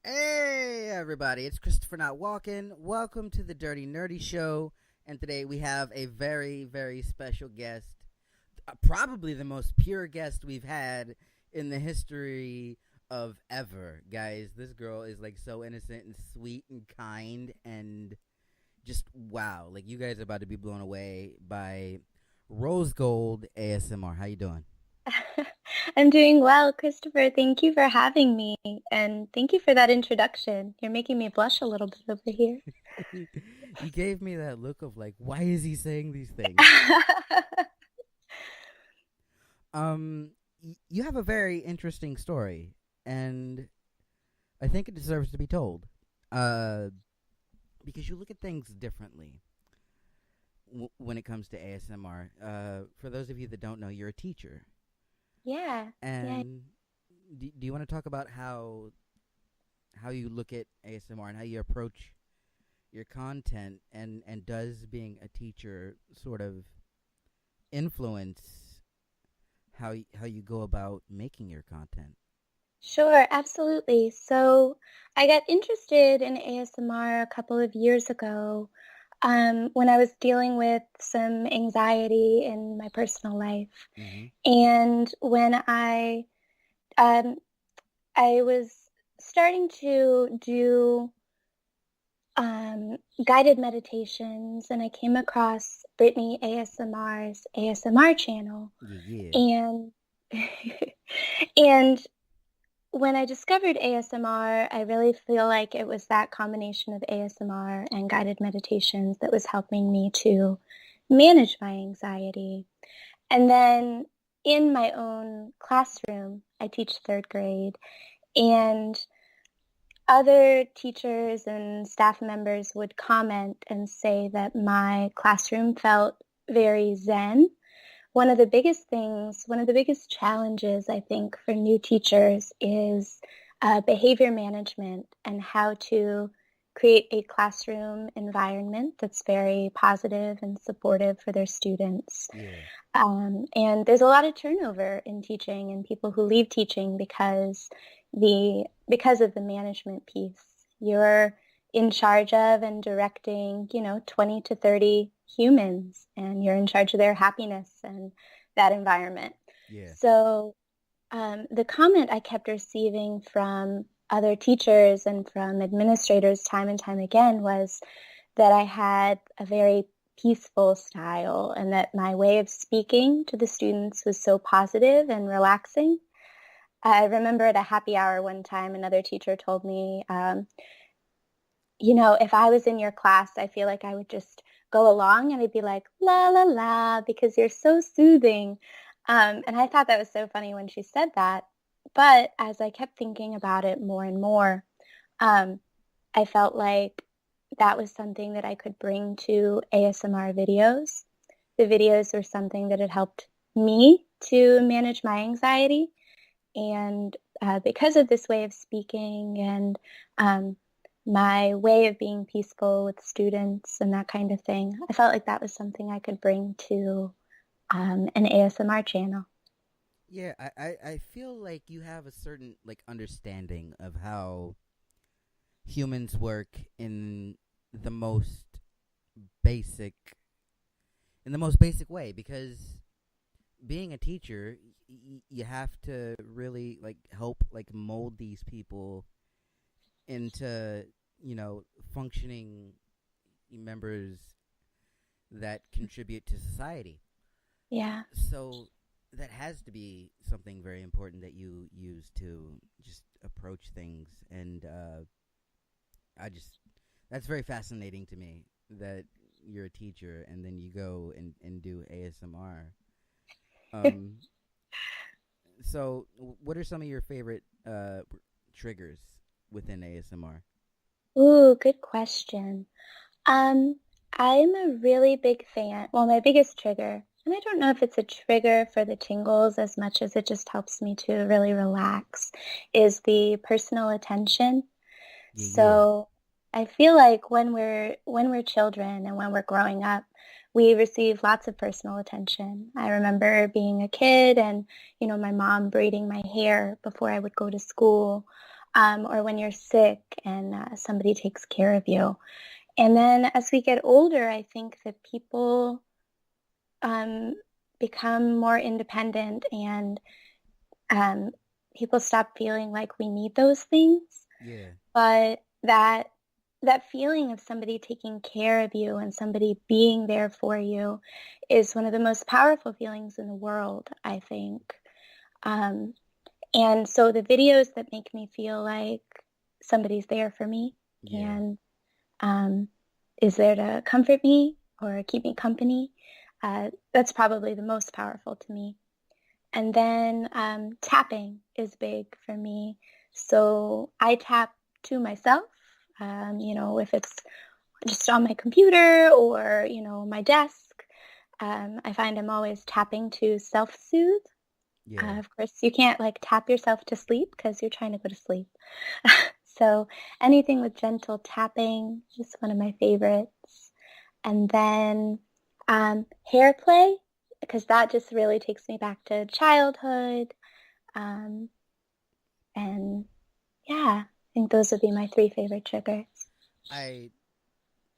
Hey everybody, it's ChristopherNotWalken. Welcome to the Dirty Nerdy Show. And today we have a very, very special guest. Probably the most pure guest we've had in the history of ever. Guys, this girl is like so innocent and sweet and kind and just wow. Like you guys are about to be blown away by Rose Gold ASMR. How you doing? I'm doing well, Christopher. Thank you for having me, and thank you for that introduction. You're making me blush a little bit over here. You gave me that look of like, why is he saying these things? Um, you have a very interesting story, and I think it deserves to be told. Uh, because you look at things differently when it comes to ASMR. For those of you that don't know, you're a teacher, Yeah, yeah, and do you want to talk about how you look at ASMR and how you approach your content, and does being a teacher sort of influence how you go about making your content? sure, absolutely. So I got interested in ASMR a couple of years ago, when I was dealing with some anxiety in my personal life, Mm-hmm. and when um, I was starting to do um, guided meditations, and I came across Brittany ASMR's ASMR channel. Yeah, yeah. And and when I discovered ASMR, I really feel like it was that combination of ASMR and guided meditations that was helping me to manage my anxiety. And then in my own classroom, I teach third grade, and other teachers and staff members would comment and say that my classroom felt very zen. One of the biggest challenges, I think, for new teachers is behavior management and how to create a classroom environment that's very positive and supportive for their students. Yeah. And there's a lot of turnover in teaching and people who leave teaching because of the management piece. You're in charge of and directing, 20 to 30 humans, and you're in charge of their happiness and that environment. Yeah. So the comment I kept receiving from other teachers and from administrators time and time again was that I had a very peaceful style and that my way of speaking to the students was so positive and relaxing. I remember at a happy hour one time, another teacher told me, if I was in your class, I feel like I would just go along and I'd be like, la, la, la, because you're so soothing. And I thought that was so funny when she said that. But as I kept thinking about it more and more, um, I felt like that was something that I could bring to ASMR videos. The videos were something that had helped me to manage my anxiety. And because of this way of speaking and my way of being peaceful with students and that kind of thing, I felt like that was something I could bring to an ASMR channel. Yeah, I feel like you have a certain like understanding of how humans work the most basic in the most basic way, because being a teacher, you have to really like help like mold these people into, functioning members that contribute to society. Yeah. So that has to be something very important that you use to just approach things. And I just, that's very fascinating to me that you're a teacher and then you go and do ASMR. Um, so, what are some of your favorite triggers within ASMR? Ooh, good question. Um, I'm a really big fan. Well, my biggest trigger, and I don't know if it's a trigger for the tingles as much as it just helps me to really relax, is the personal attention. Yeah, yeah, So I feel like when we're children and when we're growing up, we receive lots of personal attention. I remember being a kid and, my mom braiding my hair before I would go to school. or when you're sick and somebody takes care of you. And then as we get older, I think that people become more independent, and people stop feeling like we need those things. Yeah. But that feeling of somebody taking care of you and somebody being there for you is one of the most powerful feelings in the world, I think. And so the videos that make me feel like somebody's there for me Yeah. and is there to comfort me or keep me company, that's probably the most powerful to me. And then tapping is big for me. So I tap to myself, if it's just on my computer or, my desk. I find I'm always tapping to self-soothe. Yeah. Of course, you can't like tap yourself to sleep because you're trying to go to sleep. So anything with gentle tapping is one of my favorites. And then hair play, because that just really takes me back to childhood. Um, and yeah, I think those would be my three favorite triggers.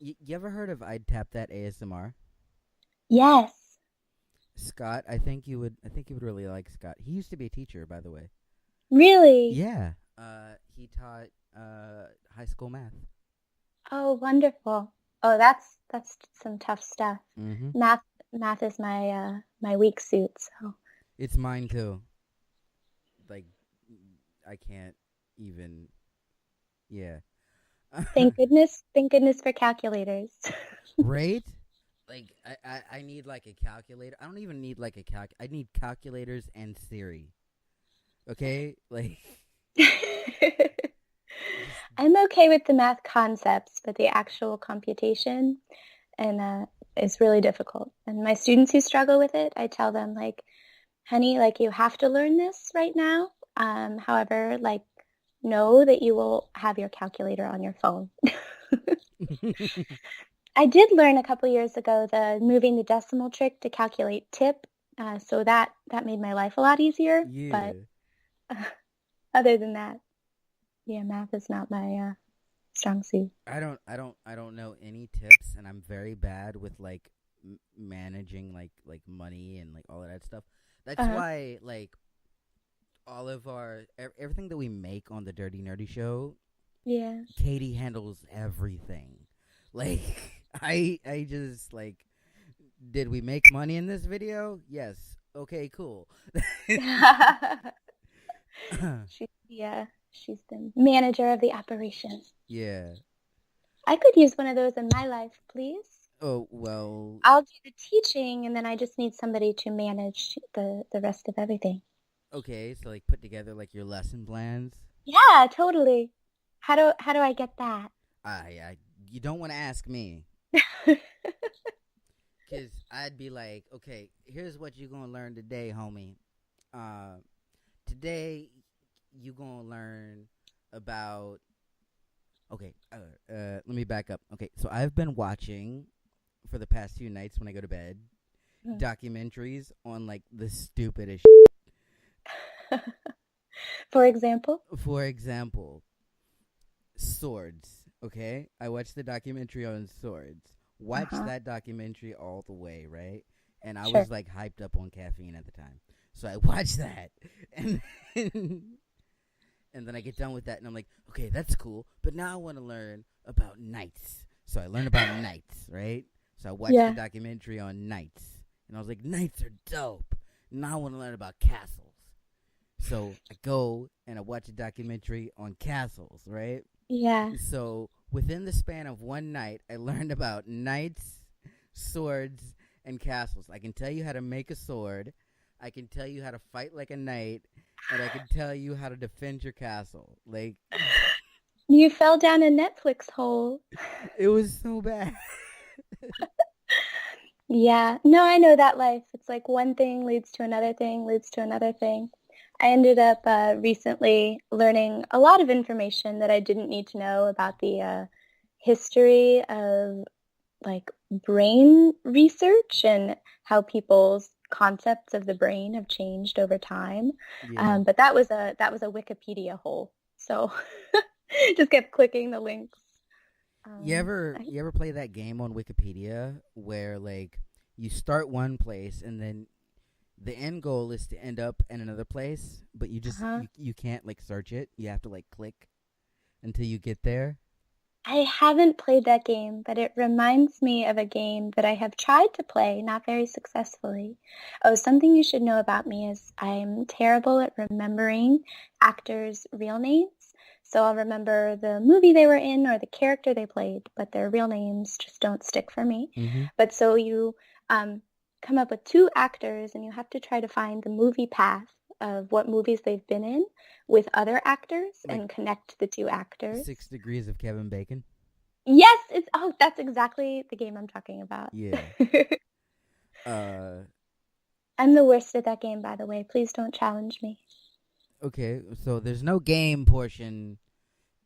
You ever heard of I'd Tap That ASMR? Yes. Scott, I think you would really like Scott. He used to be a teacher, by the way. Really? Yeah. He taught high school math. Oh, wonderful. Oh, that's some tough stuff. Mm-hmm. Math is my weak suit, so. It's mine too. Like, I can't even. Yeah. Thank goodness for calculators. Right? Like, I need like a calculator. I don't even need like a I need calculators and Siri. Okay? Like, just I'm okay with the math concepts, but the actual computation and is really difficult. And my students who struggle with it, I tell them like, honey, like you have to learn this right now. However, like know that you will have your calculator on your phone. I did learn a couple years ago the moving the decimal trick to calculate tip. So that made my life a lot easier. But Yeah. uh, other than that, yeah, math is not my strong suit. I don't know any tips, and I'm very bad with like managing like money and like all of that stuff. That's Uh, why like all of our everything that we make on the Dirty Nerdy Show, yeah. Katie handles everything. Like I just like, did we make money in this video? Yes. Okay, cool. She's the manager of the operation. Yeah. I could use one of those in my life, please. Oh, well, I'll do the teaching, and then I just need somebody to manage the rest of everything. okay, so like put together like your lesson plans. Yeah, totally. How do I get that? I you don't want to ask me, cuz I'd be like, "Okay, here's what you going to learn today, homie. Uh today you going to learn about okay, let me back up. Okay, so I've been watching for the past few nights when I go to bed documentaries on like the stupidest For example? For example, swords. Okay, I watched the documentary on swords. Watched Uh-huh. that documentary all the way, right? And I Sure. was like hyped up on caffeine at the time, so I watched that, and then, and then I get done with that, and I'm like, okay, that's cool, but now I want to learn about knights. So I learned about knights, right? So I watched the Yeah. documentary on knights, and I was like, knights are dope. Now I want to learn about castles. So I go and I watch a documentary on castles, right? Yeah. So within the span of one night, I learned about knights, swords, and castles. I can tell you how to make a sword. I can tell you how to fight like a knight, and I can tell you how to defend your castle. Like, You fell down a Netflix hole. it was so bad. Yeah. No, I know that life. It's like one thing leads to another thing, leads to another thing. I ended up recently learning a lot of information that I didn't need to know about the history of like brain research and how people's concepts of the brain have changed over time. Yeah. But that was a Wikipedia hole. so just kept clicking the links. You ever play that game on Wikipedia where like you start one place and then the end goal is to end up in another place, but you can't like search it. You have to like click until you get there. I haven't played that game, but it reminds me of a game that I have tried to play, not very successfully. Oh, something you should know about me is I'm terrible at remembering actors' real names. So I'll remember the movie they were in or the character they played, but their real names just don't stick for me. Mm-hmm. But so you come up with two actors and you have to try to find the movie path of what movies they've been in with other actors Like and connect the two actors. 6 Degrees of Kevin Bacon. Yes, that's exactly the game I'm talking about. Yeah. I'm the worst at that game, by the way. Please don't challenge me. Okay, so there's no game portion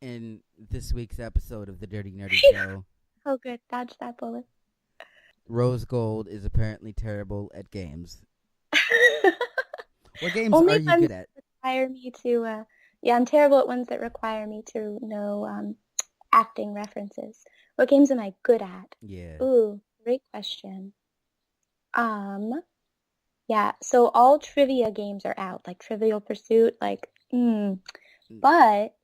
in this week's episode of the Dirty Nerdy Show. Oh, good. Dodge that bullet. Rose Gold is apparently terrible at games. What games Only are you good at? Require me to, yeah, I'm terrible at ones that require me to know acting references. What games am I good at? Yeah. Ooh, great question. Yeah, so all trivia games are out, like Trivial Pursuit, like, but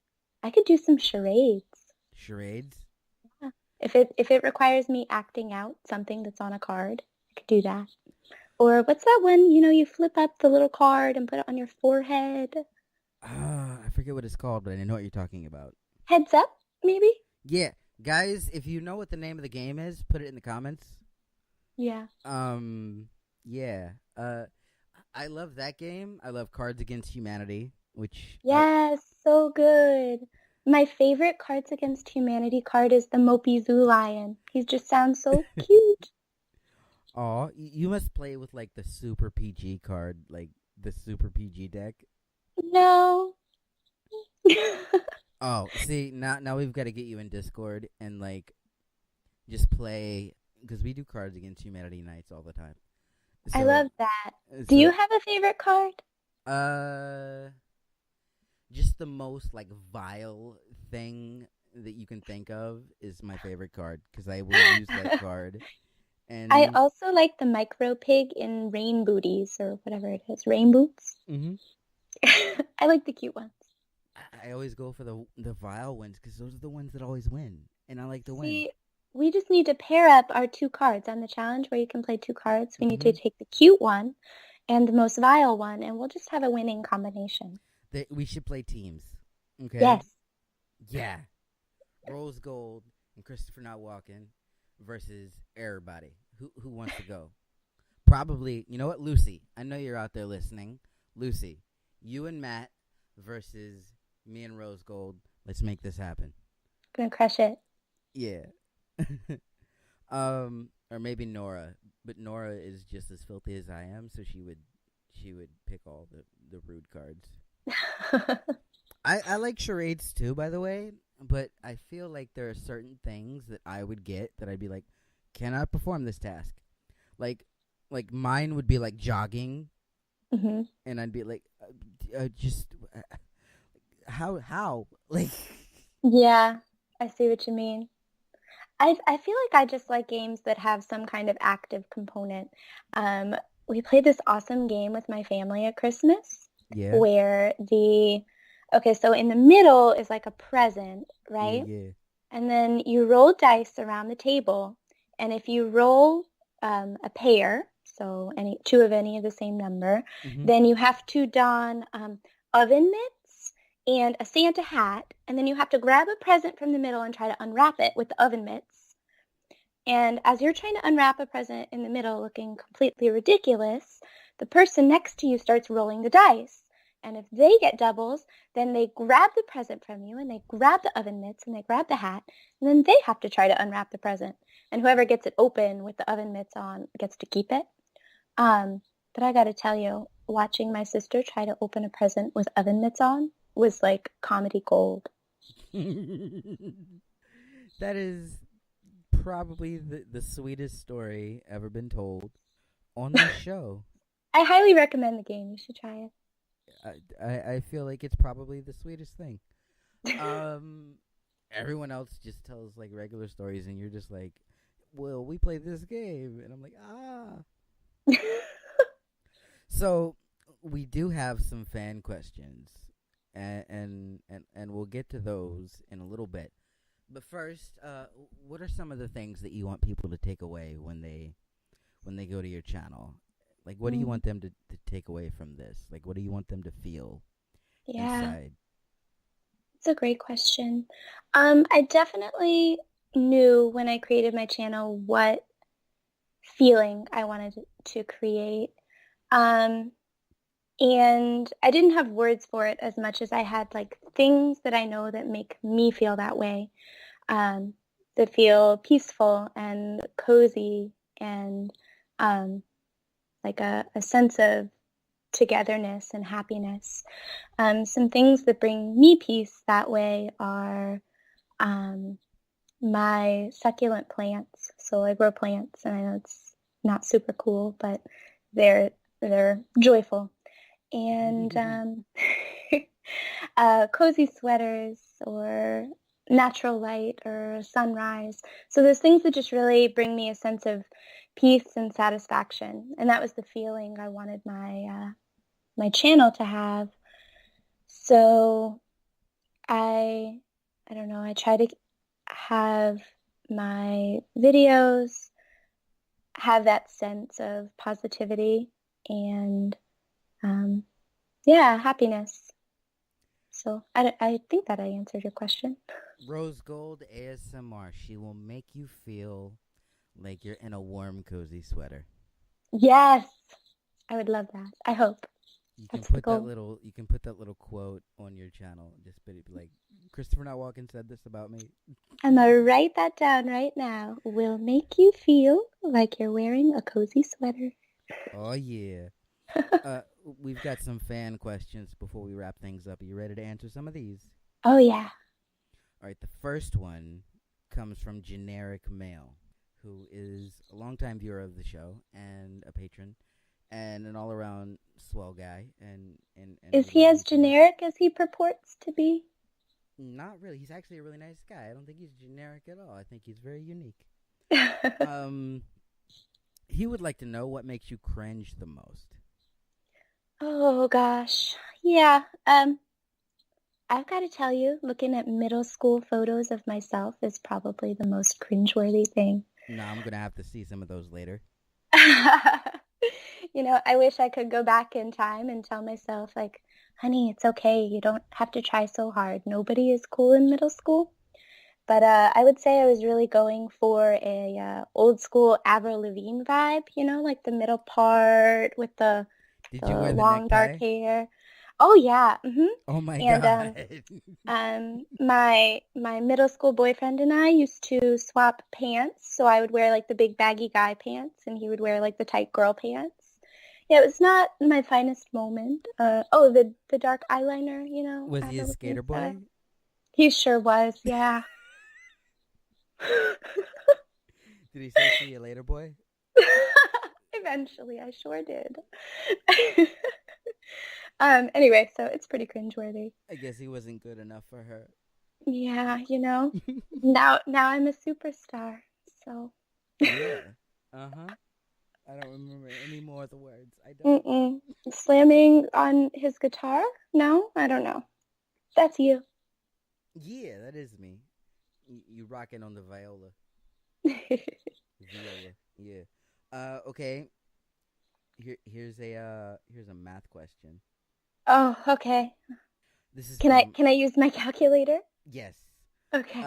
I could do some charades. Charades? Yeah. If it requires me acting out something that's on a card, I could do that. Or what's that one, you flip up the little card and put it on your forehead? I forget what it's called, but I know what you're talking about. Heads Up, maybe? Yeah. Guys, if you know what the name of the game is, put it in the comments. Yeah. Yeah. I love that game. I love Cards Against Humanity, which... Yes, so good. My favorite Cards Against Humanity card is the Mopey Zoo Lion. He just sounds so cute. Aw, you must play with, like, the Super PG card, like, the Super PG deck. No. Oh, see, now we've got to get you in Discord and, like, just play, because we do Cards Against Humanity nights all the time. So, I love that. Do you have a favorite card? Just the most, like, vile thing that you can think of is my favorite card, because I will use that card. And I also like the Micro Pig in Rain Booties, or whatever it is. Rain Boots? Mm-hmm. I like the cute ones. I always go for the vile ones, because those are the ones that always win, and I like to win. See, we just need to pair up our two cards on the challenge where you can play two cards. We need to take the cute one and the most vile one, and we'll just have a winning combination. We should play teams. Okay? Yes. Yeah. Rose Gold and ChristopherNotWalken versus everybody. Who wants to go? Probably, you know what, Lucy? I know you're out there listening. Lucy, you and Matt versus me and Rose Gold. Let's make this happen. Gonna crush it. Yeah. Or maybe Nora, but Nora is just as filthy as I am, so she would pick all the rude cards. I like charades too, by the way, but I feel like there are certain things that I would get that I'd be like, cannot perform this task. Like mine would be like jogging, and I'd be like, just how like. Yeah, I see what you mean. I feel like I just like games that have some kind of active component. We played this awesome game with my family at Christmas. Yeah. Where so in the middle is like a present, right? Yeah. And then you roll dice around the table, and if you roll a pair, so two of any of the same number, then you have to don oven mitts and a Santa hat, and then you have to grab a present from the middle and try to unwrap it with the oven mitts. And as you're trying to unwrap a present in the middle looking completely ridiculous, the person next to you starts rolling the dice. And if they get doubles, then they grab the present from you, and they grab the oven mitts, and they grab the hat, and then they have to try to unwrap the present. And whoever gets it open with the oven mitts on gets to keep it. But I got to tell you, watching my sister try to open a present with oven mitts on was like comedy gold. That is probably the sweetest story ever been told on this show. I highly recommend the game. You should try it. I feel like it's probably the sweetest thing. Um, everyone else just tells like regular stories, and you're just like, "Well, we play this game," and I'm like, "Ah." So we do have some fan questions, and we'll get to those in a little bit. But first, what are some of the things that you want people to take away when they go to your channel? Like, what do you want them to take away from this? Like, what do you want them to feel Yeah, inside? it's a great question. I definitely knew when I created my channel what feeling I wanted to create. Um, and I didn't have words for it as much as I had like things that I know that make me feel that way, um, that feel peaceful and cozy and um, like a sense of togetherness and happiness. Some things that bring me peace that way are um, my succulent plants. So I grow plants, and I know it's not super cool, but they're they're joyful. And cozy sweaters or natural light or sunrise. So those things that just really bring me a sense of peace and satisfaction. And that was the feeling I wanted my channel to have. So I I don't know, I try to have my videos have that sense of positivity and um, yeah, happiness. So I think that I answered your question. Rose Gold ASMR. She will make you feel like you're in a warm, cozy sweater. Yes, I would love that. I hope that's the goal. You can put that little quote on your channel. Just be like, Christopher Notwalken said this about me. I'm gonna write that down right now. Will make you feel like you're wearing a cozy sweater. Oh yeah. We've got some fan questions before we wrap things up. Are you ready to answer some of these? Oh yeah. All right. The first one comes from Generic Male, who is a longtime viewer of the show and a patron and an all around swell guy. And Is we he love as him for that. generic as he purports to be? Not really. He's actually a really nice guy. I don't think he's generic at all. I think he's very unique. Oh He would like to know what makes you cringe the most. gosh. Yeah. I've got to tell you, looking at middle school photos of myself is probably the most cringeworthy thing. No, I'm gonna have to see some of those later. I wish I could go back in time and tell myself, like, honey, it's okay. You don't have to try so hard. Nobody is cool in middle school. But I would say I was really going for a old school Avril Lavigne vibe, like the middle part with Did you the wear the long dark necktie? hair. Oh yeah. Oh my And god. my middle school boyfriend and I used to swap pants. So I would wear like the big baggy guy pants, and he would wear like the tight girl pants. Yeah, it was not my finest moment. The dark eyeliner, Was he a Avril Lavigne skater style. boy? He sure was, yeah. Did he say see you later, boy? Eventually, I sure did. Anyway, so it's pretty cringeworthy. I guess he wasn't good enough for her. Yeah, now I'm a superstar. So, Yeah. Uh huh. I don't remember any more of the words. I don't. mm-mm. Slamming on his guitar? No, I don't know. That's you. Yeah, that is me. You rocking on the viola. Viola. Yeah. Okay. Here's a math question. Oh, okay. This is Can I from can I use my calculator? yes. Okay.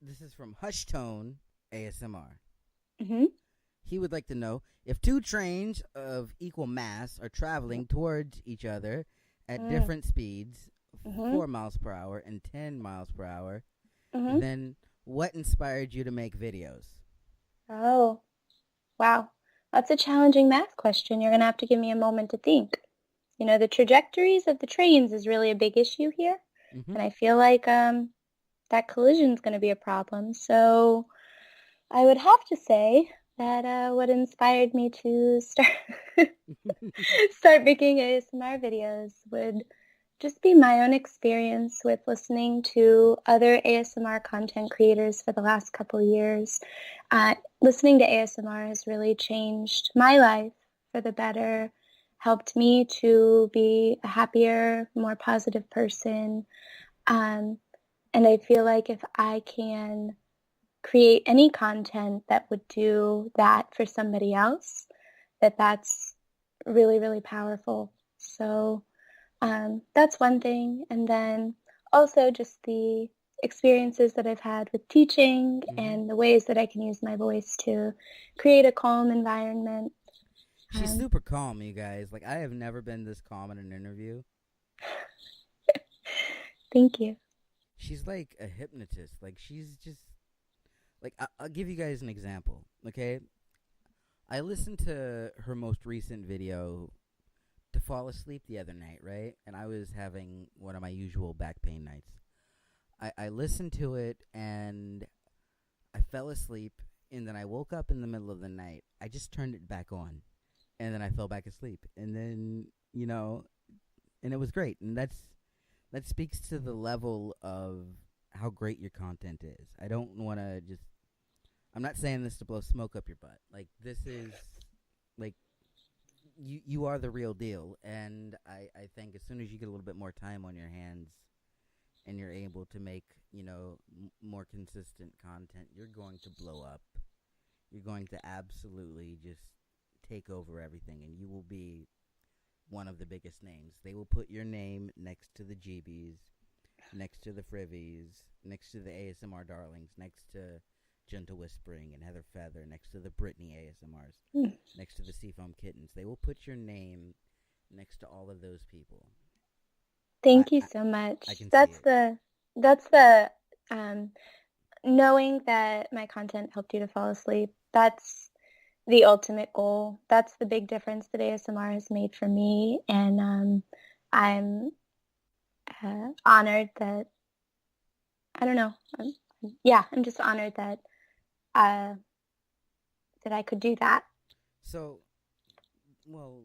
This is from Hush Tone ASMR. Mhm. He would like to know if two trains of equal mass are traveling towards each other at Mm. different speeds, Mhm. 4 miles per hour and 10 miles per hour, Mhm. then what inspired you to make videos? Oh, wow. That's a challenging math question. You're gonna have to give me a moment to think. The trajectories of the trains is really a big issue here, Mm-hmm. and I feel like that collision is going to be a problem. So I would have to say that what inspired me to start start making ASMR videos would just be my own experience with listening to other ASMR content creators for the last couple of years. Listening to ASMR has really changed my life for the better, helped me to be a happier, more positive person. Um, and I feel like if I can create any content that would do that for somebody else, that's really, really powerful. So that's one thing. And then also just the experiences that I've had with teaching Mm-hmm. and the ways that I can use my voice to create a calm environment. She's Um, super calm, you guys. Like, I have never been this calm in an interview. Thank you. She's like a hypnotist. Like, she's just like I'll give you guys an example. Okay, I listened to her most recent video to fall asleep the other night, right? And I was having one of my usual back pain nights. I listened to it and I fell asleep, and then I woke up in the middle of the night. I just turned it back on, and then I fell back asleep, and then and it was great. And that speaks to the level of how great your content is. I don't want to just. I'm not saying this to blow smoke up your butt. Like, this is like you are the real deal, and I think as soon as you get a little bit more time on your hands and you're able to make more consistent content, you're going to blow up. You're going to absolutely just take over everything, and you will be one of the biggest names. They will put your name next to the GBs, next to the Frivies, next to the ASMR darlings, next to Gentle Whispering and Heather Feather, next to the Britney ASMRs, Mm. next to the Seafoam Kittens. They will put your name next to all of those people. I Thank you I, so much. I can see That's it. the um, knowing that my content helped you to fall asleep. That's the ultimate goal. That's the big difference that ASMR has made for me, and I'm honored that I don't know. Yeah, I'm just honored that uh, that I could do that. So, well,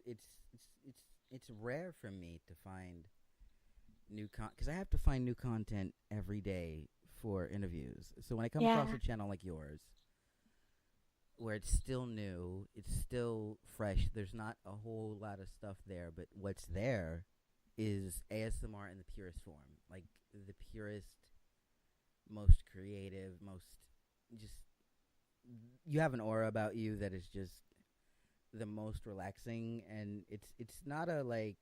it's it's rare for me to find because I have to find new content every day for interviews. So when I come across Yeah. a channel like yours, where it's still new, it's still fresh. There's not a whole lot of stuff there, but what's there is ASMR in the purest form, like the purest, most creative, most just. You have an aura about you that is just the most relaxing, and it's not a like,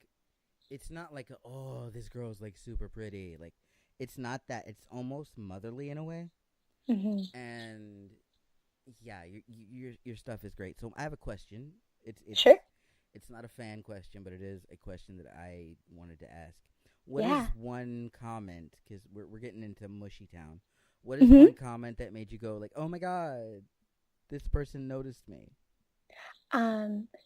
it's not like oh, this girl's like super pretty. Like, it's not that. It's almost motherly in a way, Hmm. and yeah, your stuff is great. So I have a question. Sure. It's not a fan question, but it is a question that I wanted to ask. What is Yeah. one comment? Because we're getting into mushy town. What is Hmm. one comment that made you go like, oh my god, this person noticed me?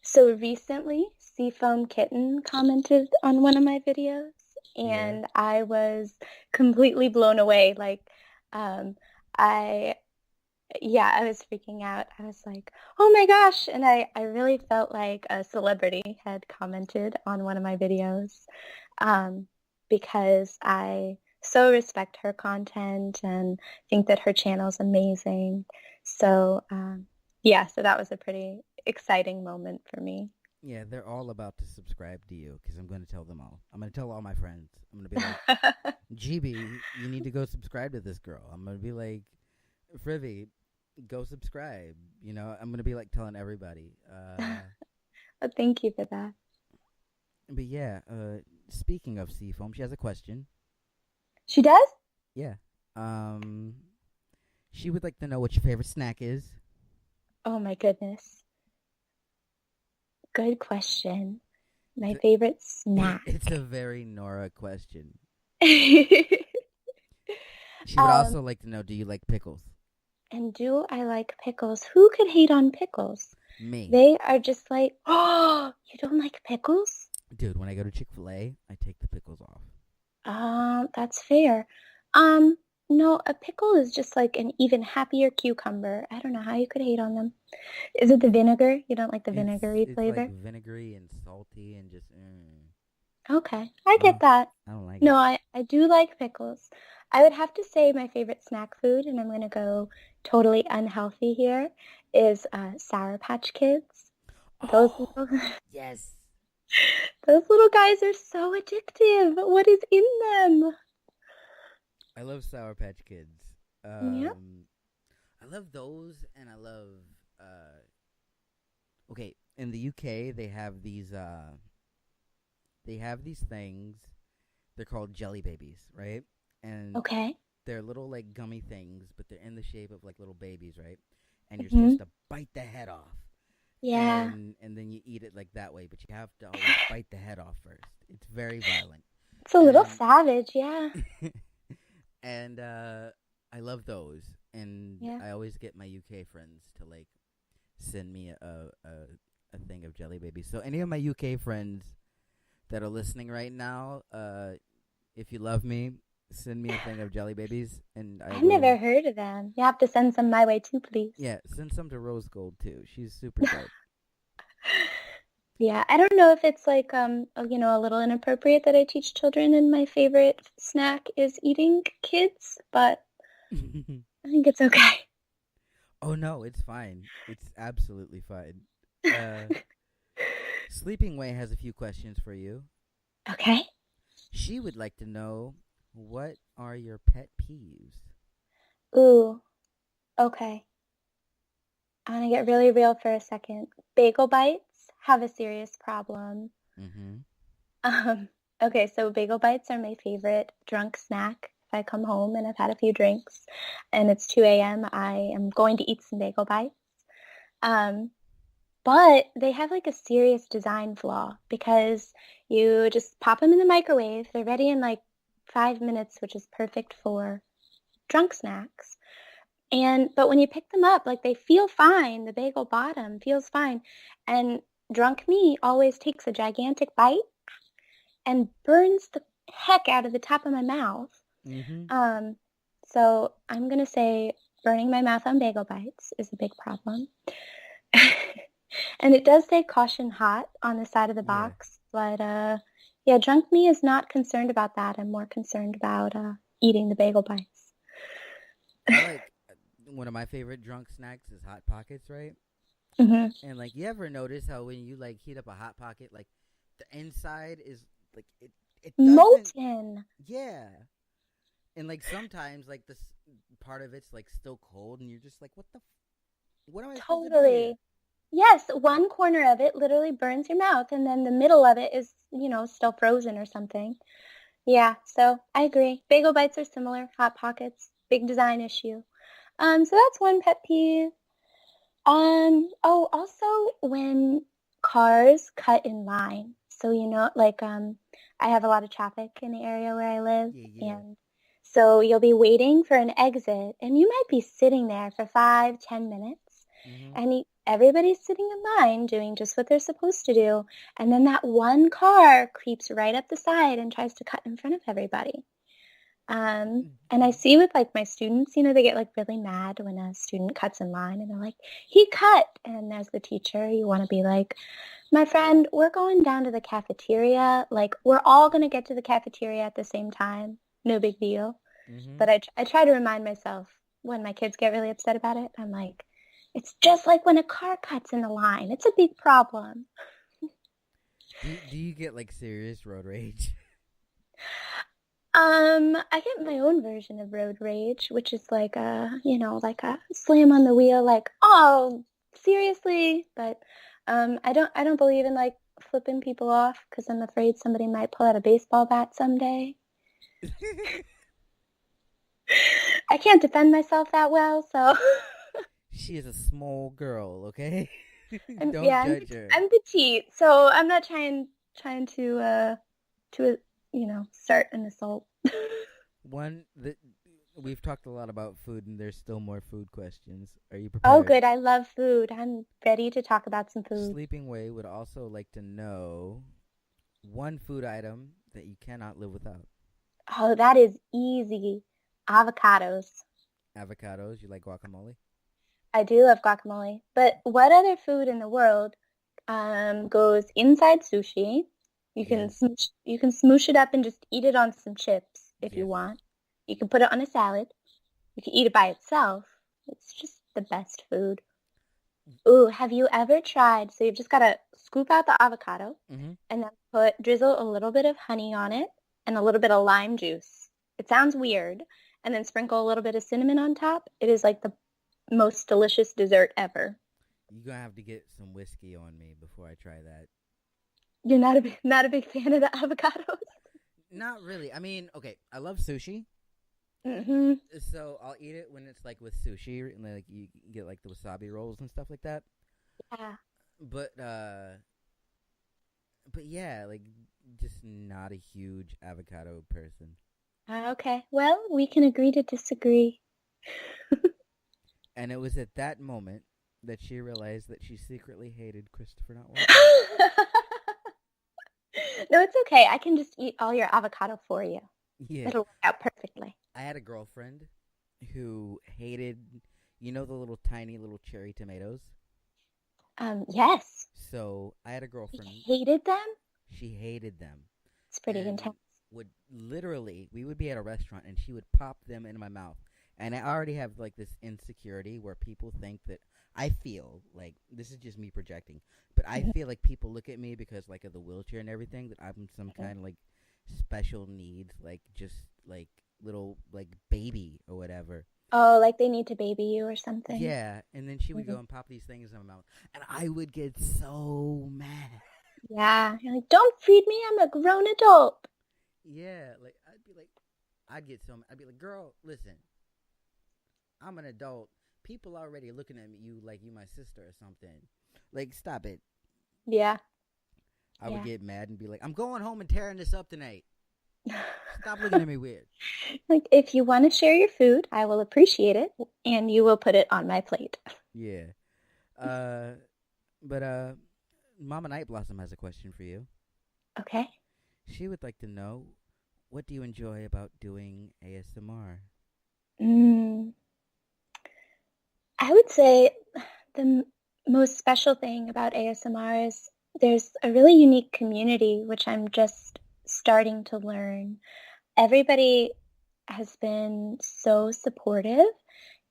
So recently, Seafoam Kitten commented on one of my videos, Yeah. and I was completely blown away. Like, um, I yeah, I was freaking out. I was like, oh my gosh. And I really felt like a celebrity had commented on one of my videos um, because I so respect her content and think that her channel's amazing. So, yeah, so that was a pretty exciting moment for me. Yeah, they're all about to subscribe to you because I'm going to tell them all. I'm going to tell all my friends. I'm going to be like, GB, you need to go subscribe to this girl. I'm going to be like, Frivy, go subscribe. I'm going to be like telling everybody. Well, thank you for that. But yeah, speaking of Seafoam, she has a question. She does? Yeah. Um, she would like to know what your favorite snack is. Oh my goodness. Good question. My It's favorite a, snack. it's a very Nora question. She would um, also like to know, do you like pickles? and do I like pickles? Who could hate on pickles? Me. They are just like, oh, you don't like pickles? Dude, when I go to Chick-fil-A, I take the pickles off. That's fair. Um, no, a pickle is just like an even happier cucumber. I don't know how you could hate on them. Is it the vinegar? You don't like the It's vinegary it's like flavor? vinegary and salty and just. Okay, I get Oh, that. I don't like No, it. I do like pickles. I would have to say my favorite snack food, and I'm gonna go totally unhealthy here, is Sour Patch Kids. Those Oh, little yes. those little guys are so addictive. What is in them? I love Sour Patch Kids. Yep. Um, I love those, and I love. Okay, in the UK, they have these. They have these things. They're called jelly babies, right? And Okay. they're little like gummy things, but they're in the shape of like little babies, right? And you're Hmm. supposed to bite the head off, Yeah. and then you eat it like that way. But you have to always bite the head off first. It's very violent, It's a little and savage, yeah. and I love those. And Yeah. I always get my UK friends to like send me a thing of jelly babies. So any of my UK friends that are listening right now, if you love me, send me a thing of jelly babies, and I I've will. never heard of them. You have to send some my way too, please. Yeah, send some to Rose Gold too. She's super dope. Yeah, I don't know if it's like a little inappropriate that I teach children and my favorite snack is eating kids, but I think it's okay. Oh no, it's fine. It's absolutely fine. Uh, Sleeping Way has a few questions for you. Okay. She would like to know, what are your pet peeves? Ooh, okay. I want to get really real for a second. Bagel bites have a serious problem. Mm-hmm. Um, okay, so bagel bites are my favorite drunk snack. If I come home and I've had a few drinks and it's 2 a.m., I am going to eat some bagel bites. Um, but they have like a serious design flaw because you just pop them in the microwave. They're ready in like 5 minutes, which is perfect for drunk snacks. But when you pick them up, like they feel fine. The bagel bottom feels fine. And drunk me always takes a gigantic bite and burns the heck out of the top of my mouth. Mm-hmm. Um, so I'm gonna say burning my mouth on bagel bites is a big problem. And it does say caution hot on the side of the Yeah. box, but yeah, drunk me is not concerned about that. I'm more concerned about eating the bagel bites. I like one of my favorite drunk snacks is Hot Pockets, right? Hmm. And like, you ever notice how when you like heat up a Hot Pocket, like the inside is like it doesn't. Molten. Yeah. And like sometimes like this part of it's like still cold, and you're just like, what am I supposed to do here? Totally. Yes, one corner of it literally burns your mouth, and then the middle of it is, still frozen or something. Yeah, so I agree. Bagel bites are similar. Hot Pockets, big design issue. So that's one pet peeve. Oh, also when cars cut in line. So, like, I have a lot of traffic in the area where I live, Yeah, yeah. and so you'll be waiting for an exit, and you might be sitting there for 5, 10 minutes, Mm-hmm. and everybody's sitting in line doing just what they're supposed to do, and then that one car creeps right up the side and tries to cut in front of everybody. And I see with like my students, they get like really mad when a student cuts in line and they're like, he cut. And as the teacher, you want to be like, my friend, we're going down to the cafeteria. Like, we're all going to get to the cafeteria at the same time. No big deal. Mm-hmm. But I try to remind myself when my kids get really upset about it, I'm like, it's just like when a car cuts in the line. It's a big problem. Do you get like serious road rage? I get my own version of road rage, which is like like a slam on the wheel, like, oh, seriously? But I don't believe in like flipping people off because I'm afraid somebody might pull out a baseball bat someday. I can't defend myself that well, so She is a small girl, okay? I'm Don't yeah, judge her. I'm petite, so I'm not trying to start an assault. One that we've talked a lot about food, and there's still more food questions. Are you Oh, prepared? good. I love food. I'm ready to talk about some food. Sleeping Way would also like to know one food item that you cannot live without. Oh, that is easy. Avocados. Avocados. You like guacamole? I do love guacamole. But what other food in the world goes inside sushi? Yes. You can smoosh it up and just eat it on some chips if you Yes. want. You can put it on a salad. You can eat it by itself. It's just the best food. Ooh, have you ever tried? So you've just got to scoop out the avocado Mm-hmm. and then drizzle a little bit of honey on it and a little bit of lime juice. It sounds weird. And then sprinkle a little bit of cinnamon on top. It is like the most delicious dessert ever. You're gonna have to get some whiskey on me before I try that. You're not a big fan of the avocados? Not really. I mean, okay, I love sushi, Mm-hmm. so I'll eat it when it's like with sushi, and like you get like the wasabi rolls and stuff like that. Yeah. But yeah, like just not a huge avocado person. Okay. Well, we can agree to disagree. And it was at that moment that she realized that she secretly hated Christopher Not Walken. No, it's okay. I can just eat all your avocado for you. Yeah, It'll work out perfectly. I had a girlfriend who hated, the little tiny little cherry tomatoes. Yes. So I had a You girlfriend. hated them? She hated them, It's pretty and intense. we would be at a restaurant, and she would pop them into my mouth. And I already have like this insecurity where people think that I feel like this is just me projecting, but I Mhm. feel like people look at me because like of the wheelchair and everything that I'm some kind of like special needs, like just like little like baby or whatever. Oh, like they need to baby you or something. Yeah, and then she would go Mhm. and pop these things in my mouth, and I would get so mad. Yeah. You're like, don't feed me. I'm a grown adult. Yeah, like I'd be like, girl, listen, I'm an adult. People already looking at me, you like you my sister or something. Like, stop it. Yeah. I would Yeah. get mad and be like, I'm going home and tearing this up tonight. Stop looking at me weird. Like, if you want to share your food, I will appreciate it, and you will put it on my plate. Yeah. Uh, but Mama Night Blossom has a question for you. Okay. She would like to know, what do you enjoy about doing ASMR? Mm, I would say the most special thing about ASMR is there's a really unique community, which I'm just starting to learn. Everybody has been so supportive,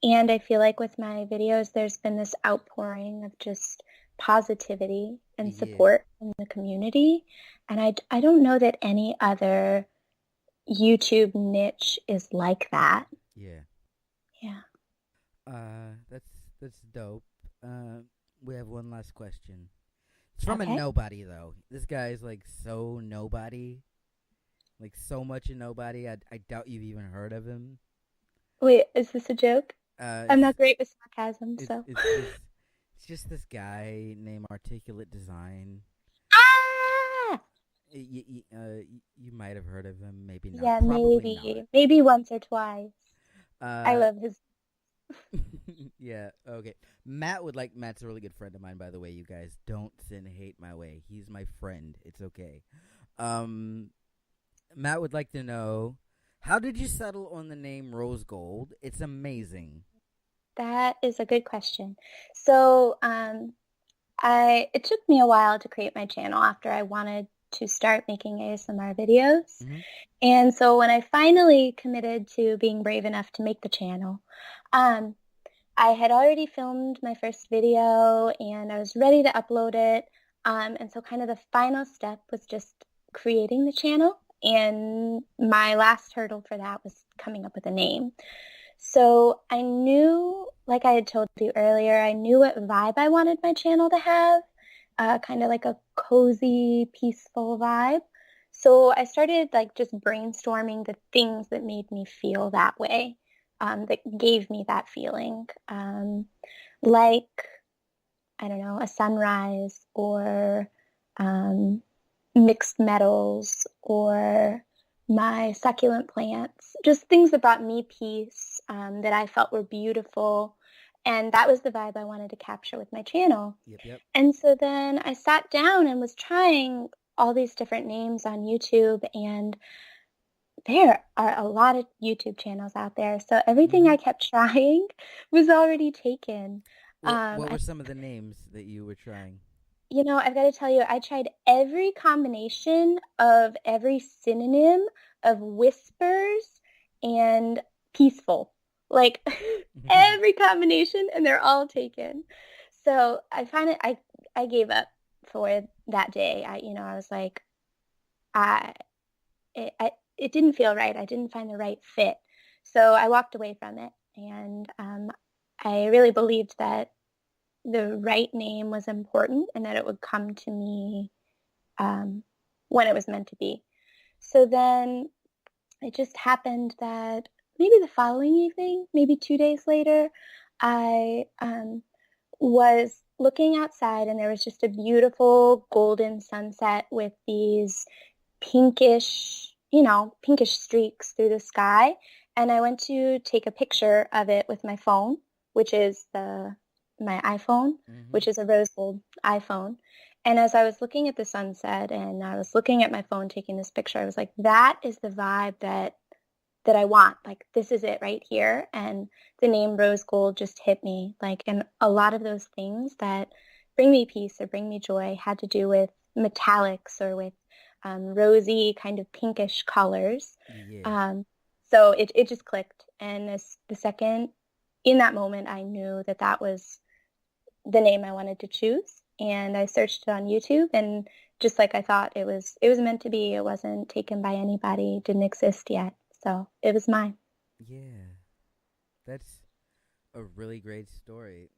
and I feel like with my videos, there's been this outpouring of just positivity and Yeah, support in the community. And I don't know that any other YouTube niche is like that. yeah. Yeah. That's dope. Uh, we have one last question. It's from a Okay. nobody though. This guy is like so nobody, like so much a nobody. I doubt you've even heard of him. Wait, is this a joke? I'm It's not great with sarcasm, it's so. it's just it's just this guy named Articulate Design. Ah! You might have heard of him, maybe not, Yeah, probably not. maybe. Maybe once or twice. I Uh, love his. yeah, okay. Matt's a really good friend of mine, by the way. You guys don't send hate my way. He's my friend. It's okay. Um, Matt would like to know, how did you settle on the name Rose Gold? It's amazing. That is a good question. So, it took me a while to create my channel after I wanted to start making ASMR videos. Mm-hmm. And so when I finally committed to being brave enough to make the channel, um, I had already filmed my first video and I was ready to upload it. And so kind of the final step was just creating the channel. And my last hurdle for that was coming up with a name. So I knew, like I had told you earlier, I knew what vibe I wanted my channel to have, kind of like a cozy, peaceful vibe. So I started like just brainstorming the things that made me feel that way, that gave me that feeling, like, I don't know, a sunrise or um, mixed metals or my succulent plants, just things that brought me peace, that I felt were beautiful. And that was the vibe I wanted to capture with my channel. Yep, yep. And so then I sat down and was trying all these different names on YouTube, and there are a lot of YouTube channels out there. So everything Mm-hmm. I kept trying was already taken. What were I some of the names that you were trying? I've got to tell you, I tried every combination of every synonym of whispers and peaceful. Like every combination, and they're all taken. So I find it, I gave up for that day. I was like, I, it didn't feel right. I didn't find the right fit. So I walked away from it. And I really believed that the right name was important and that it would come to me um, when it was meant to be. So then it just happened that maybe the following evening, maybe 2 days later, I was looking outside and there was just a beautiful golden sunset with these pinkish streaks through the sky. And I went to take a picture of it with my phone, which is my iPhone, Mm-hmm. which is a rose gold iPhone. And as I was looking at the sunset and I was looking at my phone taking this picture, I was like, that is the vibe that I want. Like, this is it right here. And the name rose gold just hit me. Like, and a lot of those things that bring me peace or bring me joy had to do with metallics or with rosy kind of pinkish colors. Yeah. Um, so it just clicked. And the second in that moment, I knew that that was the name I wanted to choose. And I searched it on YouTube, and just like I thought, it was meant to be. It wasn't taken by anybody, didn't exist yet. So it was mine. Yeah. That's a really great story.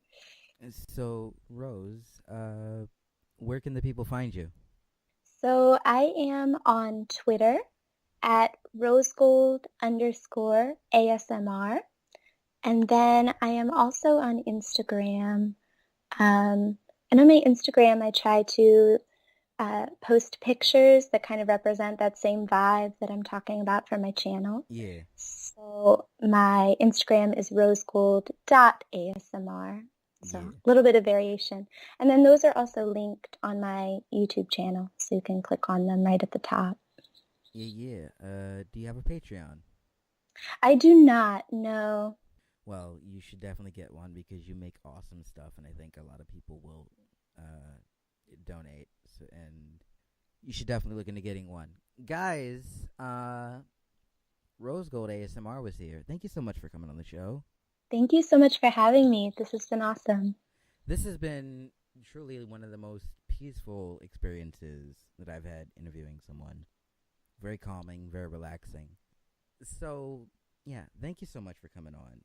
So, Rose, where can the people find you? So I am on Twitter at rosegold_ASMR. And then I am also on Instagram. And on my Instagram, I try to post pictures that kind of represent that same vibe that I'm talking about for my channel. Yeah. So my Instagram is rosegold.asmr. So Yeah. a little bit of variation. And then those are also linked on my YouTube channel, so you can click on them right at the top. Yeah. Do you have a Patreon? I do not know. Well, you should definitely get one because you make awesome stuff, and I think a lot of people will uh, donate. So, and you should definitely look into getting one, guys. Rose Gold ASMR was here. Thank you so much for coming on the show. Thank you so much for having me. This has been awesome. This has been truly one of the most peaceful experiences that I've had interviewing someone. Very calming, very relaxing. So, yeah, thank you so much for coming on.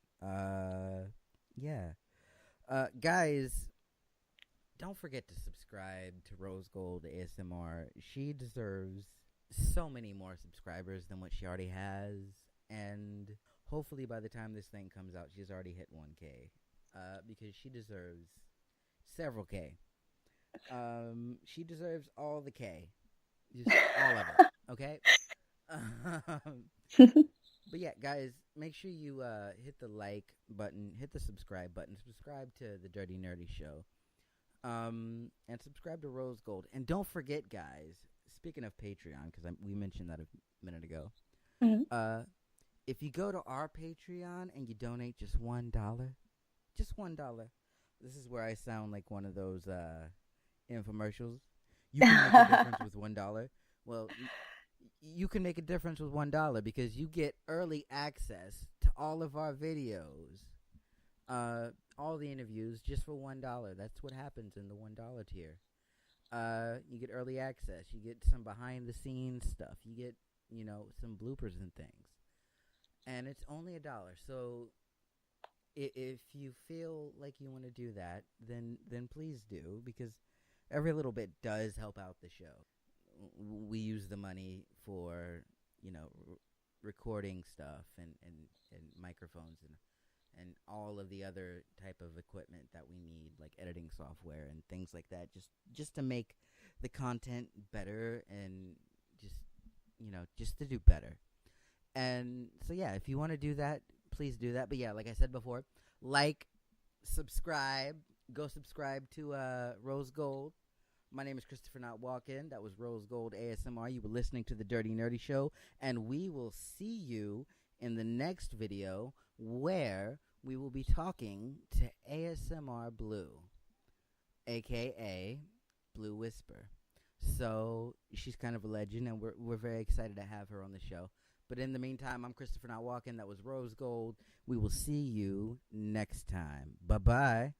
Yeah. Guys, don't forget to subscribe to Rose Gold ASMR. She deserves so many more subscribers than what she already has. And hopefully by the time this thing comes out, she's already hit 1K. Because she deserves several K. She deserves all the K. Just all of it. Okay? But yeah, guys, make sure you hit the like button, hit the subscribe button, subscribe to the Dirty Nerdy Show, and subscribe to Rose Gold. And don't forget, guys, speaking of Patreon, because we mentioned that a minute ago, Mhm. if you go to our Patreon and you donate just $1, just $1, this is where I sound like one of those infomercials. You can make a difference with $1. Well, you can make a difference with $1 because you get early access to all of our videos, all the interviews just for $1. That's what happens in the $1 tier. You get early access. You get some behind the scenes stuff. You get some bloopers and things, and it's only $1. So if you feel like you want to do that, then please do, because every little bit does help out the show. We use the money for recording stuff and microphones and all of the other type of equipment that we need, like editing software and things like that, just to make the content better and just just to do better. And so yeah, if you want to do that, please do that. But yeah, like I said before, like, subscribe, go subscribe to Rose Gold. My name is ChristopherNotWalken. That was Rose Gold ASMR. You were listening to the Dirty Nerdy Show, and we will see you in the next video where we will be talking to ASMR Blue, aka Blue Whisper. So she's kind of a legend, and we're very excited to have her on the show. But in the meantime, I'm Christopher Not Walken. That was Rose Gold. We will see you next time. Bye bye.